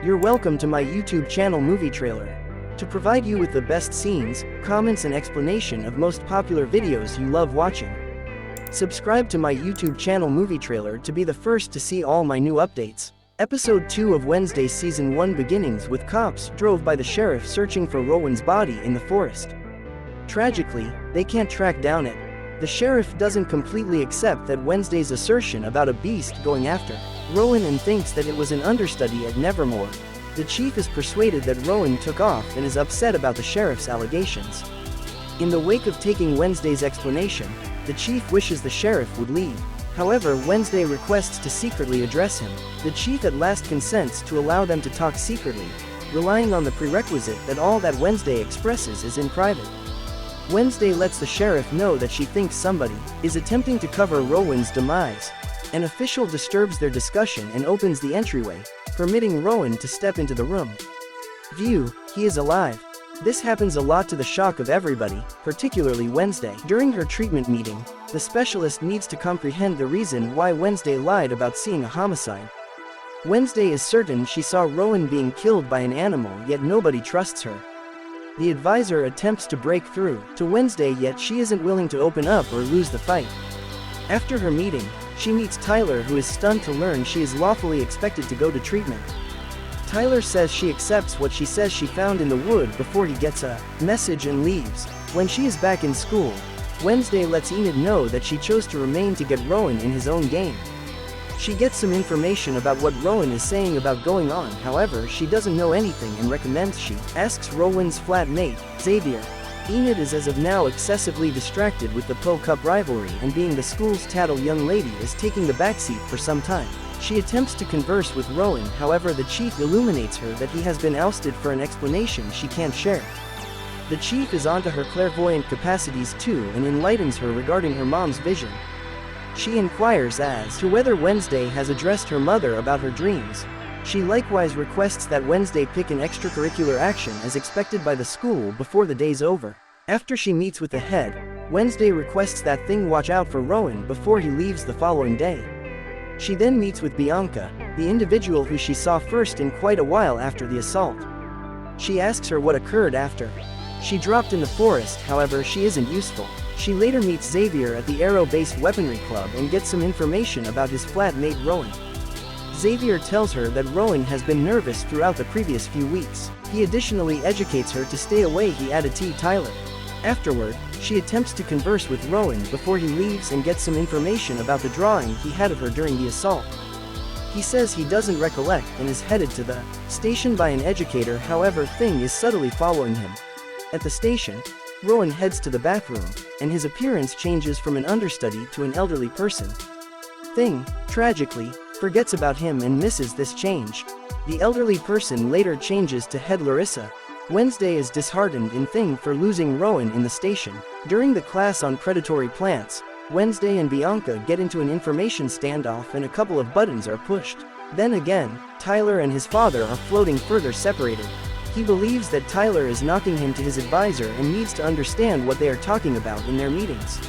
You're welcome to my YouTube channel Movie Trailer. To provide you with the best scenes, comments and explanation of most popular videos you love watching. Subscribe to my YouTube channel Movie Trailer to be the first to see all my new updates. Episode 2 of Wednesday Season 1 begins with cops drove by the sheriff searching for Rowan's body in the forest. Tragically, they can't track down it. The sheriff doesn't completely accept that Wednesday's assertion about a beast going after Rowan and thinks that it was an understudy at Nevermore. The chief is persuaded that Rowan took off and is upset about the sheriff's allegations. In the wake of taking Wednesday's explanation, the chief wishes the sheriff would leave. However, Wednesday requests to secretly address him. The chief at last consents to allow them to talk secretly, relying on the prerequisite that all that Wednesday expresses is in private. Wednesday lets the sheriff know that she thinks somebody is attempting to cover Rowan's demise. An official disturbs their discussion and opens the entryway, permitting Rowan to step into the room. View, he is alive. This happens a lot to the shock of everybody, particularly Wednesday. During her treatment meeting, the specialist needs to comprehend the reason why Wednesday lied about seeing a homicide. Wednesday is certain she saw Rowan being killed by an animal, yet nobody trusts her. The advisor attempts to break through to Wednesday, yet she isn't willing to open up or lose the fight. After her meeting, she meets Tyler, who is stunned to learn she is lawfully expected to go to treatment. Tyler says she accepts what she says she found in the wood before he gets a message and leaves. When she is back in school, Wednesday lets Enid know that she chose to remain to get Rowan in his own game. She gets some information about what Rowan is saying about going on, however she doesn't know anything and recommends she asks Rowan's flatmate, Xavier. Enid is as of now excessively distracted with the Po Cup rivalry, and being the school's tattle young lady is taking the backseat for some time. She attempts to converse with Rowan, however the chief illuminates her that he has been ousted for an explanation she can't share. The chief is onto her clairvoyant capacities too and enlightens her regarding her mom's vision. She inquires as to whether Wednesday has addressed her mother about her dreams. She likewise requests that Wednesday pick an extracurricular action as expected by the school before the day's over. After she meets with the head, Wednesday requests that thing watch out for Rowan before he leaves the following day. She then meets with Bianca, the individual who she saw first in quite a while after the assault. She asks her what occurred after she dropped in the forest, however she isn't useful. She later meets Xavier at the Aero-based weaponry club and gets some information about his flatmate Rowan. Xavier tells her that Rowan has been nervous throughout the previous few weeks. He additionally educates her to stay away. He added T. Tyler. Afterward, she attempts to converse with Rowan before he leaves and gets some information about the drawing he had of her during the assault. He says he doesn't recollect and is headed to the station by an educator, however Thing is subtly following him. At the station, Rowan heads to the bathroom, and his appearance changes from an understudy to an elderly person. Thing, tragically, forgets about him and misses this change. The elderly person later changes to head Larissa. Wednesday is disheartened in Thing for losing Rowan in the station. During the class on predatory plants, Wednesday and Bianca get into an information standoff and a couple of buttons are pushed. Then again, Tyler and his father are floating further separated. He believes that Tyler is knocking him to his advisor and needs to understand what they are talking about in their meetings.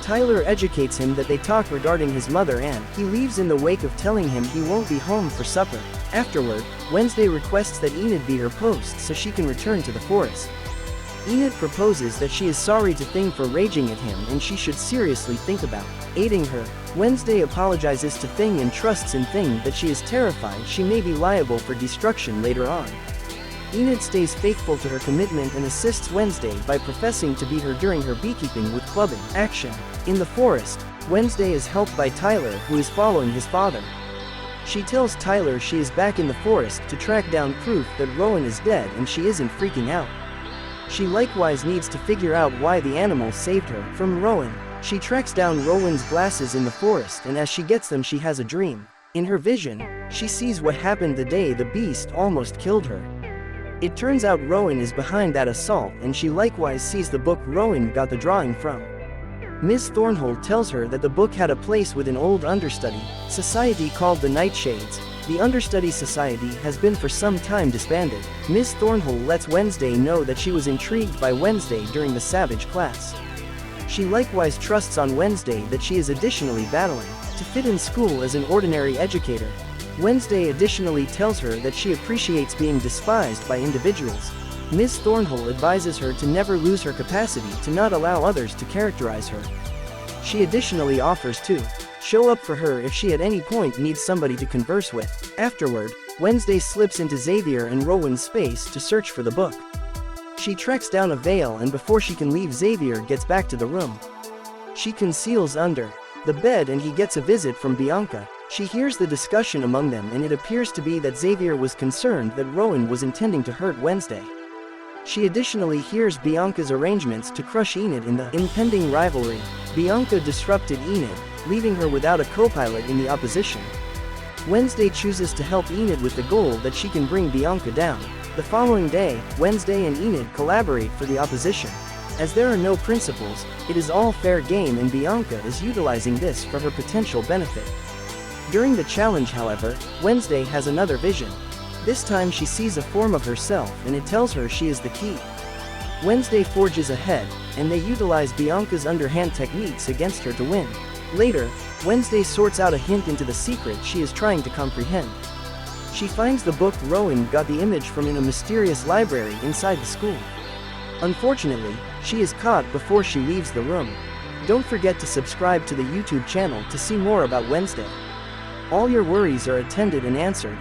Tyler educates him that they talk regarding his mother and he leaves in the wake of telling him he won't be home for supper. Afterward, Wednesday requests that Enid be her post so she can return to the forest. Enid proposes that she is sorry to Thing for raging at him and she should seriously think about aiding her. Wednesday apologizes to Thing and trusts in Thing that she is terrified she may be liable for destruction later on. Enid stays faithful to her commitment and assists Wednesday by professing to be her during her beekeeping with clubbing action. In the forest, Wednesday is helped by Tyler, who is following his father. She tells Tyler she is back in the forest to track down proof that Rowan is dead and she isn't freaking out. She likewise needs to figure out why the animal saved her from Rowan. She tracks down Rowan's glasses in the forest, and as she gets them she has a dream. In her vision, she sees what happened the day the beast almost killed her. It turns out Rowan is behind that assault, and she likewise sees the book Rowan got the drawing from. Ms. Thornhold tells her that the book had a place with an old understudy society called the Nightshades. The understudy society has been for some time disbanded. Ms. Thornhold lets Wednesday know that she was intrigued by Wednesday during the Savage class. She likewise trusts on Wednesday that she is additionally battling to fit in school as an ordinary educator. Wednesday additionally tells her that she appreciates being despised by individuals. Ms. Thornhill advises her to never lose her capacity to not allow others to characterize her. She additionally offers to show up for her if she at any point needs somebody to converse with. Afterward, Wednesday slips into Xavier and Rowan's space to search for the book. She treks down a veil, and before she can leave, Xavier gets back to the room. She conceals under the bed and he gets a visit from Bianca. She hears the discussion among them, and it appears to be that Xavier was concerned that Rowan was intending to hurt Wednesday. She additionally hears Bianca's arrangements to crush Enid in the impending rivalry. Bianca disrupted Enid, leaving her without a co-pilot in the opposition. Wednesday chooses to help Enid with the goal that she can bring Bianca down. The following day, Wednesday and Enid collaborate for the opposition. As there are no principles, it is all fair game, and Bianca is utilizing this for her potential benefit. During the challenge, however, Wednesday has another vision. This time she sees a form of herself, and it tells her she is the key. Wednesday forges ahead, and they utilize Bianca's underhand techniques against her to win. Later, Wednesday sorts out a hint into the secret she is trying to comprehend. She finds the book Rowan got the image from in a mysterious library inside the school. Unfortunately, she is caught before she leaves the room. Don't forget to subscribe to the YouTube channel to see more about Wednesday. All your worries are attended and answered.